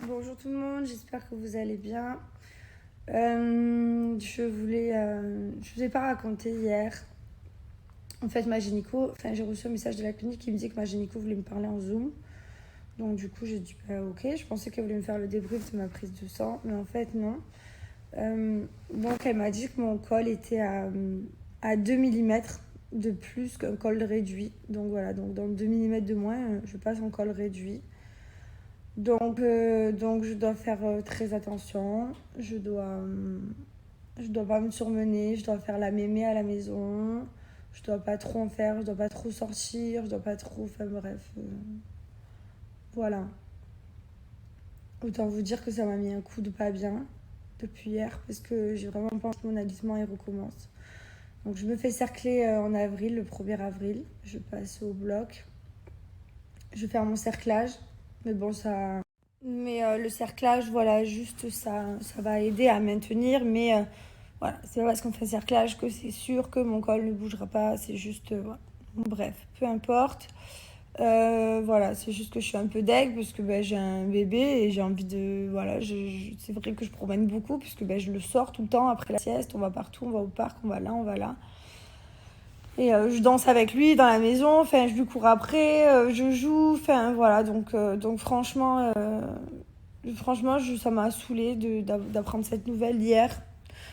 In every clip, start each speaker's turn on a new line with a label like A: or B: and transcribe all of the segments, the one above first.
A: Bonjour tout le monde, j'espère que vous allez bien. Je vous ai pas raconté hier. En fait, j'ai reçu un message de la clinique qui me disait que ma gynéco voulait me parler en Zoom. Donc du coup, j'ai dit bah, ok. Je pensais qu'elle voulait me faire le débrief de ma prise de sang, mais en fait non. Donc elle m'a dit que mon col était à 2 millimètres de plus qu'un col réduit. Donc voilà, donc dans 2 millimètres de moins, je passe en col réduit. Donc je dois faire très attention. Je dois pas me surmener. Je dois faire la mémé à la maison. Je dois pas trop en faire. Je dois pas trop sortir. Je dois pas trop. Enfin bref. Voilà. Autant vous dire que ça m'a mis un coup de pas bien depuis hier parce que j'ai vraiment pensé que mon allaitement il recommence. Donc je me fais cercler en avril, le 1er avril. Je passe au bloc. Je vais faire mon cerclage. Mais bon, ça. Mais le cerclage, voilà, juste ça va aider à maintenir. Mais voilà, c'est pas parce qu'on fait un cerclage que c'est sûr que mon col ne bougera pas. C'est juste, voilà. Bref, peu importe. Voilà, c'est juste que je suis un peu deg parce que ben, j'ai un bébé et j'ai envie de. Voilà, c'est vrai que je promène beaucoup parce que ben, je le sors tout le temps après la sieste. On va partout, on va au parc, on va là, on va là. Et je danse avec lui dans la maison, enfin, je lui cours après, je joue, enfin voilà, donc franchement, ça m'a saoulée d'apprendre cette nouvelle hier.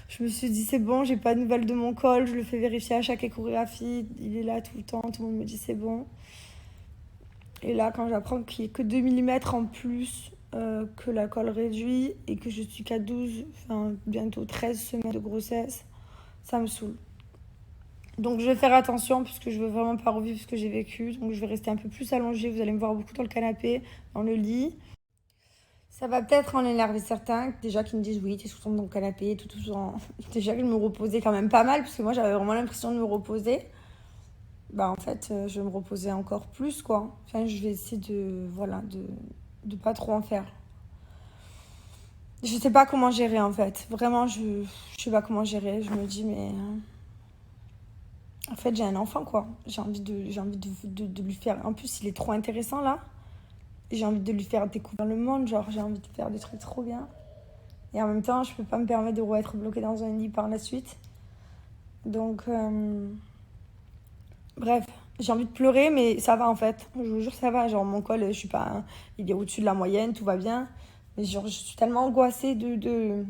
A: Je me suis dit, c'est bon, j'ai pas de nouvelles de mon col, je le fais vérifier à chaque échographie, il est là tout le temps, tout le monde me dit c'est bon. Et là, quand j'apprends qu'il n'y a que 2 millimètres en plus que la colle réduit et que je suis qu'à 12, enfin bientôt 13 semaines de grossesse, ça me saoule. Donc je vais faire attention puisque je veux vraiment pas revivre ce que j'ai vécu. Donc je vais rester un peu plus allongée. Vous allez me voir beaucoup dans le canapé, dans le lit. Ça va peut-être en énerver certains, déjà qui me disent oui, t'es tout le temps dans le canapé, tout le temps. Déjà que je me reposais quand même pas mal, parce que moi j'avais vraiment l'impression de me reposer. Bah en fait, je vais me reposer encore plus, quoi. Enfin, je vais essayer de pas trop en faire. Je sais pas comment gérer en fait. Vraiment, je sais pas comment gérer. Je me dis, mais en fait, j'ai un enfant, quoi. J'ai envie de lui faire. En plus, il est trop intéressant là. J'ai envie de lui faire découvrir le monde. Genre, j'ai envie de faire des trucs trop bien. Et en même temps, je peux pas me permettre de être bloquée dans un lit par la suite. Donc, bref, j'ai envie de pleurer, mais ça va en fait. Je vous jure, ça va. Genre, mon col, je suis pas. Il est au-dessus de la moyenne, tout va bien. Mais genre, je suis tellement angoissée d'un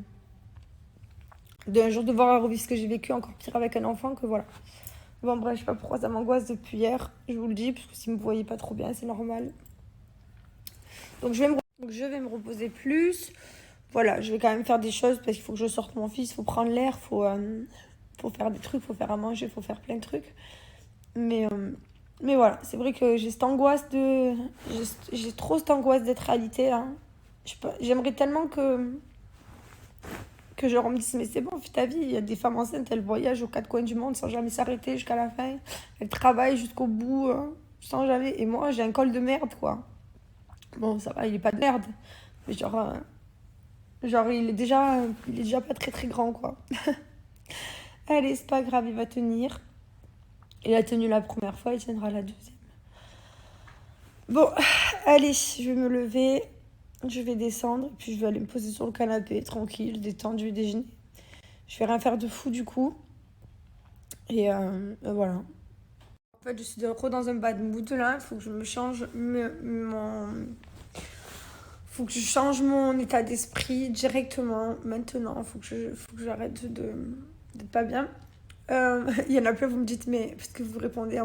A: jour devoir revivre ce que j'ai vécu encore pire avec un enfant que voilà. Bon, bref, je sais pas pourquoi ça m'angoisse depuis hier, je vous le dis, parce que si vous me voyez pas trop bien, c'est normal. Donc je vais me reposer plus. Voilà, je vais quand même faire des choses parce qu'il faut que je sorte mon fils, il faut prendre l'air, faut faire des trucs, faut faire à manger, faut faire plein de trucs. Mais, euh, mais voilà, c'est vrai que j'ai cette angoisse de. J'ai trop cette angoisse d'être alitée là. Je sais pas, j'aimerais tellement que je me dise, mais c'est bon, fais ta vie. Il y a des femmes enceintes, elles voyagent aux quatre coins du monde sans jamais s'arrêter jusqu'à la fin. Elles travaillent jusqu'au bout, sans jamais. Et moi, j'ai un col de merde, quoi. Bon, ça va, il est pas de merde. Mais genre il est déjà pas très très grand, quoi. Allez, c'est pas grave, il va tenir. Il a tenu la première fois, il tiendra la deuxième. Bon, allez, je vais me lever. Je vais descendre, puis je vais aller me poser sur le canapé, tranquille, détendu, déjeuner. Je vais rien faire de fou, du coup. Et voilà. En fait, je suis dans un bad mood là. Il faut que je me change faut que je change mon état d'esprit directement, maintenant. Faut que j'arrête d'être pas bien. Il y en a plein, vous me dites, mais parce que vous répondez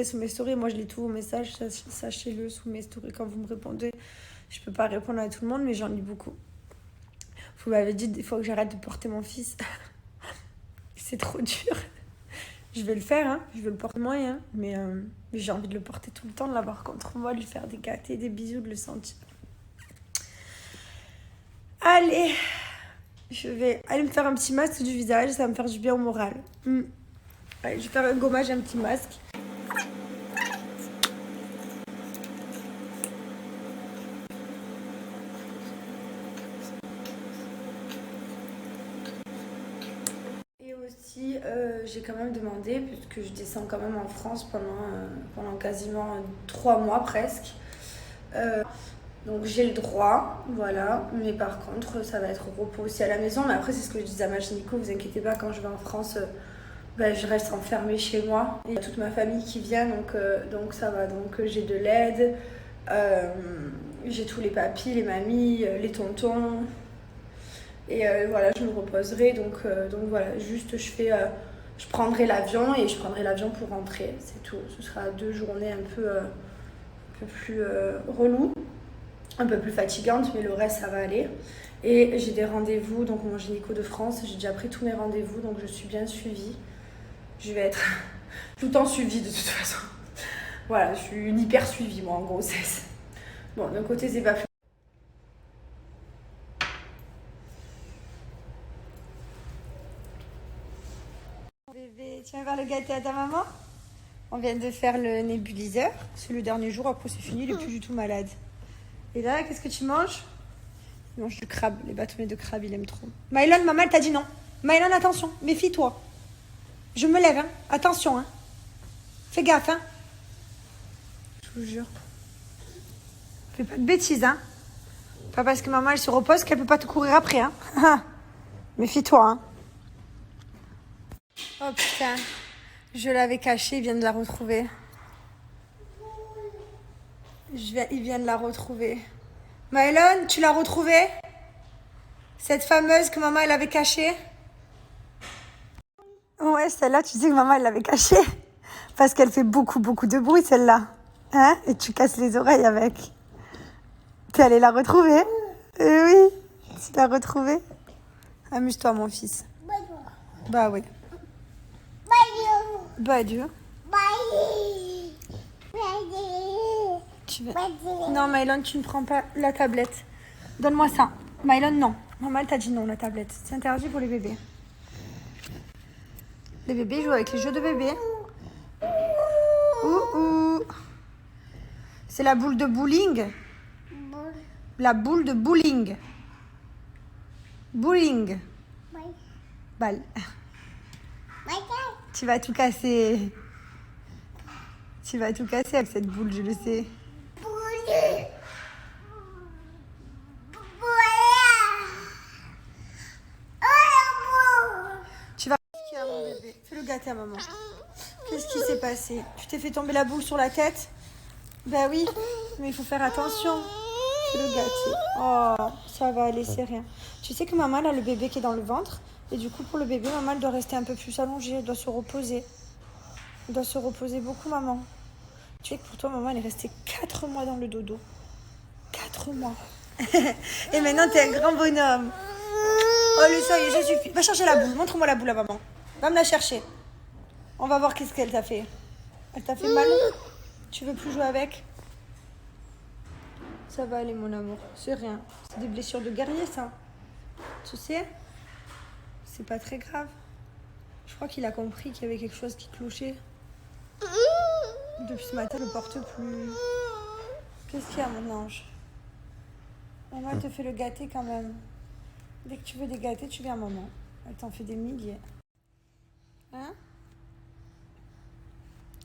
A: sous mes stories. Moi, je lis tous vos messages, sachez-le, sous mes stories quand vous me répondez. Je peux pas répondre à tout le monde, mais j'en lis beaucoup. Vous m'avez dit des fois que j'arrête de porter mon fils. C'est trop dur. Je vais le faire, hein. Je vais le porter moyen, mais j'ai envie de le porter tout le temps, de l'avoir contre moi, de lui faire des gâtés, des bisous, de le sentir. Allez, je vais aller me faire un petit masque du visage, ça va me faire du bien au moral. Allez, je vais faire un gommage, un petit masque. Et aussi, j'ai quand même demandé, puisque je descends quand même en France pendant quasiment 3 mois presque. Donc j'ai le droit, voilà. Mais par contre, ça va être repos aussi à la maison. Mais après, c'est ce que je disais à ma gynéco, vous inquiétez pas, quand je vais en France, je reste enfermée chez moi. Et il y a toute ma famille qui vient, donc ça va. Donc j'ai de l'aide, j'ai tous les papis, les mamies, les tontons. Et voilà, je me reposerai. Donc voilà, juste je prendrai l'avion et je prendrai l'avion pour rentrer. C'est tout. Ce sera 2 journées un peu plus relou, un peu plus fatigante, mais le reste, ça va aller. Et j'ai des rendez-vous, donc mon gynéco de France, j'ai déjà pris tous mes rendez-vous, donc je suis bien suivie. Je vais être tout le temps suivie de toute façon. Voilà, je suis une hyper suivie, moi, en grossesse. Bon, d'un côté, c'est pas fait. Bébé, tu viens faire le gâter à ta maman? On vient de faire le nébuliseur. C'est le dernier jour, après c'est fini, il est plus du tout malade. Et là, qu'est-ce que tu manges? Il mange du crabe, les bâtonnets de crabe, il aime trop. Mylon, maman, elle t'a dit non. Mylon, attention, méfie-toi. Je me lève, hein. Attention, hein. Fais gaffe, hein. Je vous jure. Fais pas de bêtises, hein. Pas parce que maman, elle se repose qu'elle peut pas te courir après, hein. Méfie-toi, hein. Oh putain. Je l'avais cachée, il vient de la retrouver. Il vient de la retrouver. Mylon, tu l'as retrouvée? Cette fameuse que maman, elle avait cachée? Ouais, celle-là, tu sais que maman, elle l'avait cachée. Parce qu'elle fait beaucoup, beaucoup de bruit, celle-là. Hein? Et tu casses les oreilles avec. T'es allé la retrouver? Eh oui, tu l'as retrouvée. Amuse-toi, mon fils. Bah oui. Bah adieu. Tu veux... Non, Mylon, tu ne prends pas la tablette. Donne-moi ça. Mylon, non. Maman, elle t'a dit non, la tablette. C'est interdit pour les bébés. Les bébés jouent avec les jeux de bébé. Ouh. C'est la boule de bowling. La boule de bowling. Bowling. Balle. Tu vas tout casser. Tu vas tout casser avec cette boule, je le sais. Tu vas... mon bébé. Fais le gâter à maman. Qu'est-ce qui s'est passé? Tu t'es fait tomber la boule sur la tête? Bah oui, mais il faut faire attention. Fais le gâter. Oh, ça va aller, c'est rien. Tu sais que maman, elle a le bébé qui est dans le ventre. Et du coup, pour le bébé, maman, elle doit rester un peu plus allongée. Elle doit se reposer. Elle doit se reposer beaucoup, maman. Tu sais que pour toi, maman, elle est restée 4 mois dans le dodo. 4 mois. Et maintenant, t'es un grand bonhomme. Oh, le ça y est, ça suffit. Va chercher la boule. Montre-moi la boule à maman. Va me la chercher. On va voir qu'est-ce qu'elle t'a fait. Elle t'a fait mal? Tu veux plus jouer avec? Ça va aller, mon amour. C'est rien. C'est des blessures de guerrier, ça. Tu sais? C'est pas très grave. Je crois qu'il a compris qu'il y avait quelque chose qui clochait. Depuis ce matin, il ne porte plus. Qu'est-ce qu'il y a, mon ange? Maman, elle te fait le gâter quand même. Dès que tu veux des gâtés, tu viens à maman. Elle t'en fait des milliers. Hein?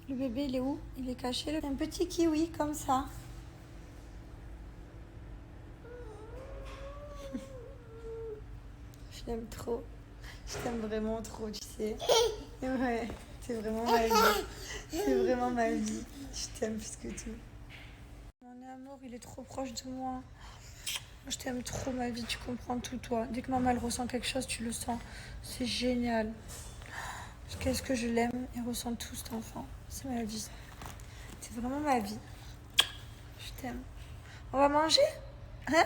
A: Le bébé, il est où? Il est caché. Un petit kiwi, comme ça. Je t'aime trop. Je t'aime vraiment trop, tu sais. Ouais, c'est vraiment ma vie. C'est vraiment ma vie. Je t'aime plus que tout. Mon amour, il est trop proche de moi. Je t'aime trop, ma vie. Tu comprends tout, toi. Dès que maman, elle ressent quelque chose, tu le sens. C'est génial. Qu'est-ce que je l'aime. Il ressent tout, cet enfant. C'est ma vie. C'est vraiment ma vie. Je t'aime. On va manger? Hein?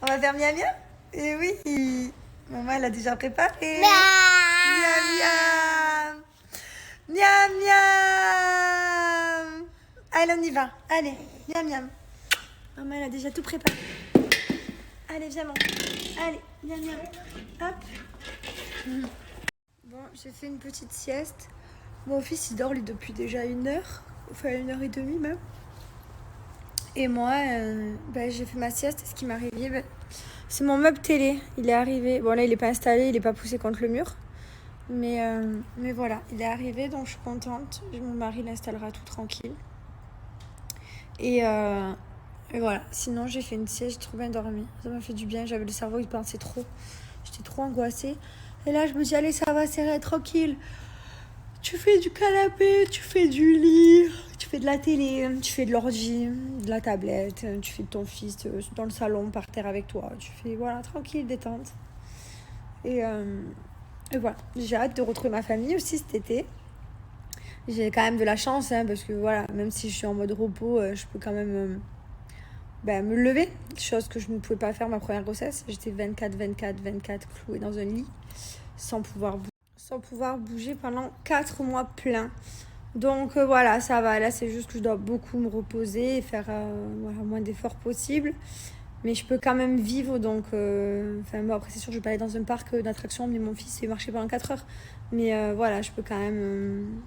A: On va faire miam miam? Eh oui. Maman, elle a déjà préparé. Miam miam. Miam miam. Allez, on y va. Allez, miam miam. Maman, elle a déjà tout préparé. Allez, viens, maman. Allez, miam miam. Hop. Bon, j'ai fait une petite sieste. Mon fils, il dort, lui, depuis déjà 1 heure. Enfin, 1h30 même. Et moi, j'ai fait ma sieste. Et ce qui m'est arrivé, c'est mon meuble télé. Il est arrivé. Bon, là, il n'est pas installé, il n'est pas poussé contre le mur. Mais voilà, il est arrivé, donc je suis contente. Mon mari l'installera tout tranquille. Et Et voilà, sinon j'ai fait une sieste, j'ai trop bien dormi. Ça m'a fait du bien, j'avais le cerveau qui pensait trop. J'étais trop angoissée. Et là, je me dis, allez, ça va, c'est tranquille. Tu fais du canapé, tu fais du lit, tu fais de la télé, tu fais de l'ordi, de la tablette, tu fais de ton fils dans le salon, par terre avec toi. Tu fais, voilà, tranquille, détente. Et voilà, j'ai hâte de retrouver ma famille aussi cet été. J'ai quand même de la chance, hein, parce que voilà, même si je suis en mode repos, je peux quand même me lever. Chose que je ne pouvais pas faire ma première grossesse. J'étais 24 clouée dans un lit, sans pouvoir bouger pendant 4 mois pleins. Donc voilà, ça va. Là, c'est juste que je dois beaucoup me reposer et faire moins d'efforts possible. Mais je peux quand même vivre, donc... après, c'est sûr, je vais pas aller dans un parc d'attractions, mais mon fils fait marcher pendant 4 heures. Mais voilà, je peux quand même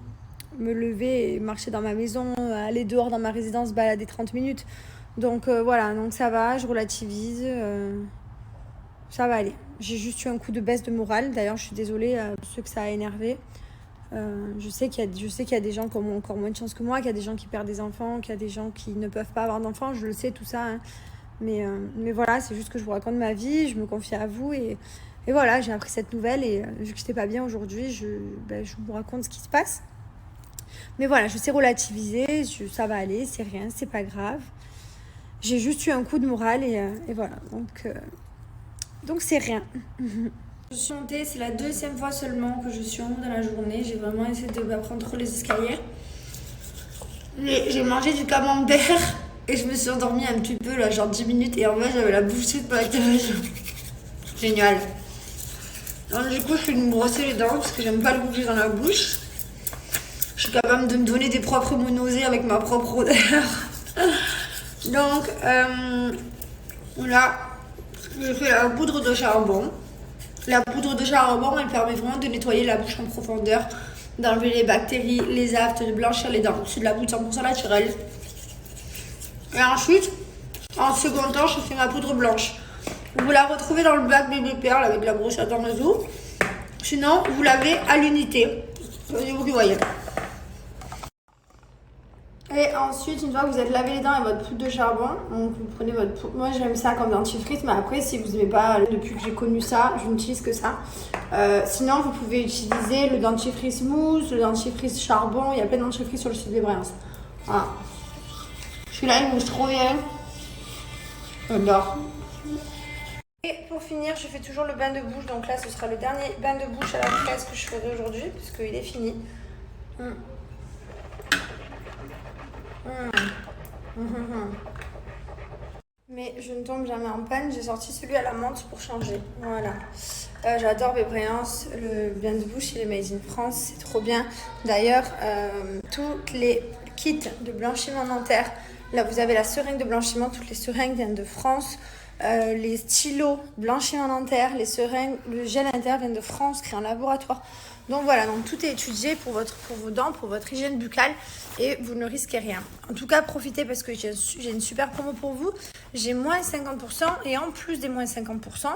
A: me lever et marcher dans ma maison, aller dehors dans ma résidence, balader 30 minutes. Donc voilà, donc ça va, je relativise. Ça va aller. J'ai juste eu un coup de baisse de morale. D'ailleurs, je suis désolée à ceux que ça a énervé. Je sais qu'il y a des gens qui ont encore moins de chance que moi, qu'il y a des gens qui perdent des enfants, qu'il y a des gens qui ne peuvent pas avoir d'enfants. Je le sais, tout ça, hein. Mais voilà, c'est juste que je vous raconte ma vie, je me confie à vous et voilà, j'ai appris cette nouvelle et vu que j'étais pas bien aujourd'hui, je vous raconte ce qui se passe. Mais voilà, je sais relativiser, ça va aller, c'est rien, c'est pas grave. J'ai juste eu un coup de morale et voilà, donc c'est rien. Je suis montée, c'est la 2e fois seulement que je suis en haut dans la journée. J'ai vraiment essayé de m'apprendre trop les escaliers. J'ai mangé du camembert. Et je me suis endormie un petit peu, là, genre 10 minutes. Et en vrai, j'avais la bouche de pâtage. Génial. Donc, du coup, je vais me brosser les dents parce que j'aime pas le goût dans la bouche. Je suis capable de me donner des propres nausées avec ma propre odeur. Donc, là, je fais la poudre de charbon. La poudre de charbon, elle permet vraiment de nettoyer la bouche en profondeur, d'enlever les bactéries, les aftes, de blanchir les dents. C'est de la poudre 100% naturelle. Et ensuite, en second temps, je fais ma poudre blanche. Vous la retrouvez dans le bac Bébé Perle avec la brosse à dents et tout. Sinon, vous l'avez à l'unité. C'est vous qui voyez. Et ensuite, une fois que vous êtes lavé les dents avec votre poudre de charbon, donc vous prenez votre poudre. Moi, j'aime ça comme dentifrice, mais après, si vous n'aimez pas, depuis que j'ai connu ça, je n'utilise que ça. Sinon, vous pouvez utiliser le dentifrice mousse, le dentifrice charbon. Il y a plein de dentifrices sur le site des Briens. Voilà. Celui-là, il mousse trop bien. J'adore. Et pour finir, je fais toujours le bain de bouche. Donc là, ce sera le dernier bain de bouche à la fraise que je ferai aujourd'hui, puisqu'il est fini. Mais je ne tombe jamais en panne. J'ai sorti celui à la menthe pour changer. Voilà. J'adore Bébréance. Le bain de bouche, il est made in France. C'est trop bien. D'ailleurs, tous les kits de blanchiment dentaire. Là, vous avez la seringue de blanchiment. Toutes les seringues viennent de France. Les stylos blanchiment dentaire, les seringues, le gel dentaire viennent de France, créé en laboratoire. Donc voilà, donc tout est étudié pour vos dents, pour votre hygiène buccale et vous ne risquez rien. En tout cas, profitez parce que j'ai une super promo pour vous. J'ai moins 50% et en plus des moins 50%,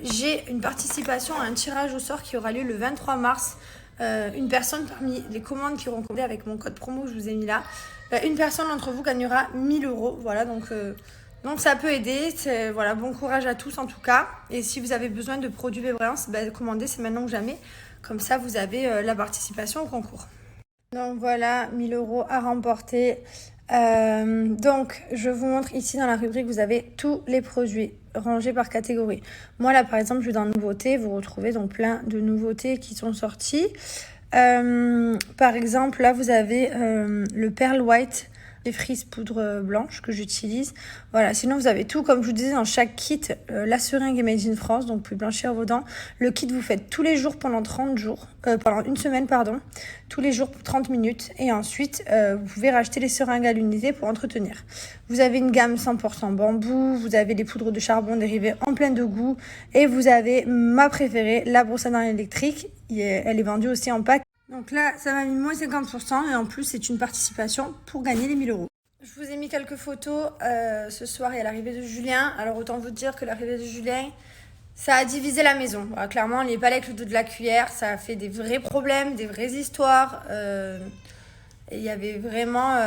A: j'ai une participation à un tirage au sort qui aura lieu le 23 mars. Une personne parmi les commandes qui auront commandé avec mon code promo que je vous ai mis là, une personne d'entre vous gagnera 1000 €. Voilà, donc ça peut aider. Voilà, bon courage à tous en tout cas. Et si vous avez besoin de produits Bébréance, commandez, c'est maintenant ou jamais. Comme ça, vous avez la participation au concours. Donc voilà, 1000 € à remporter. Donc, je vous montre ici dans la rubrique, vous avez tous les produits rangés par catégorie. Moi là, par exemple, je vais dans nouveautés. Vous retrouvez donc plein de nouveautés qui sont sorties. Par exemple, là, vous avez le Pearl White des frises poudre blanche que j'utilise. Voilà, sinon vous avez tout, comme je vous disais, dans chaque kit, la seringue est made in France, donc vous pouvez blanchir vos dents. Le kit, vous faites tous les jours pendant 30 jours, pendant une semaine, pardon, tous les jours pour 30 minutes. Et ensuite, vous pouvez racheter les seringues à l'unité pour entretenir. Vous avez une gamme 100% bambou, vous avez des poudres de charbon dérivées en plein de goût, et vous avez ma préférée, la brosse à dents électrique. Elle est vendue aussi en pack. Donc là, ça m'a mis moins 50% et en plus, c'est une participation pour gagner les 1000 €. Je vous ai mis quelques photos. Ce soir, il y a l'arrivée de Julien. Alors, autant vous dire que l'arrivée de Julien, ça a divisé la maison. Voilà, clairement, on n'y est pas avec le dos de la cuillère. Ça a fait des vrais problèmes, des vraies histoires. Et il y avait vraiment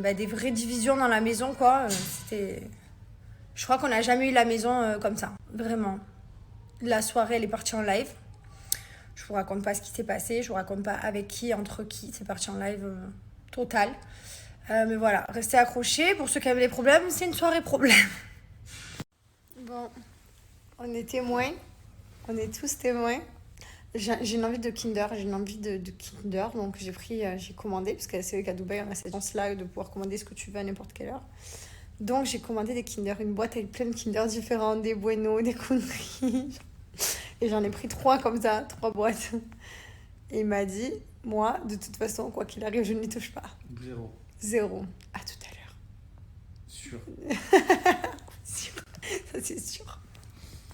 A: des vraies divisions dans la maison, quoi. C'était... Je crois qu'on n'a jamais eu la maison comme ça, vraiment. La soirée, elle est partie en live. Je vous raconte pas ce qui s'est passé, je vous raconte pas avec qui, entre qui. C'est parti en live total. Mais voilà, restez accrochés. Pour ceux qui avaient des problèmes, c'est une soirée problème. Bon, on est témoins. On est tous témoins. J'ai une envie de Kinder, j'ai une envie de Kinder, donc j'ai commandé, parce que c'est vrai qu'à Dubaï, on a cette chance-là de pouvoir commander ce que tu veux à n'importe quelle heure. Donc j'ai commandé des Kinder, une boîte avec plein de Kinder différents, des Bueno, des Country. Et j'en ai pris 3 comme ça, 3 boîtes. Et il m'a dit, moi, de toute façon, quoi qu'il arrive, je ne les touche pas. 0. À tout à l'heure.
B: Sûr.
A: Sûr. Ça c'est sûr.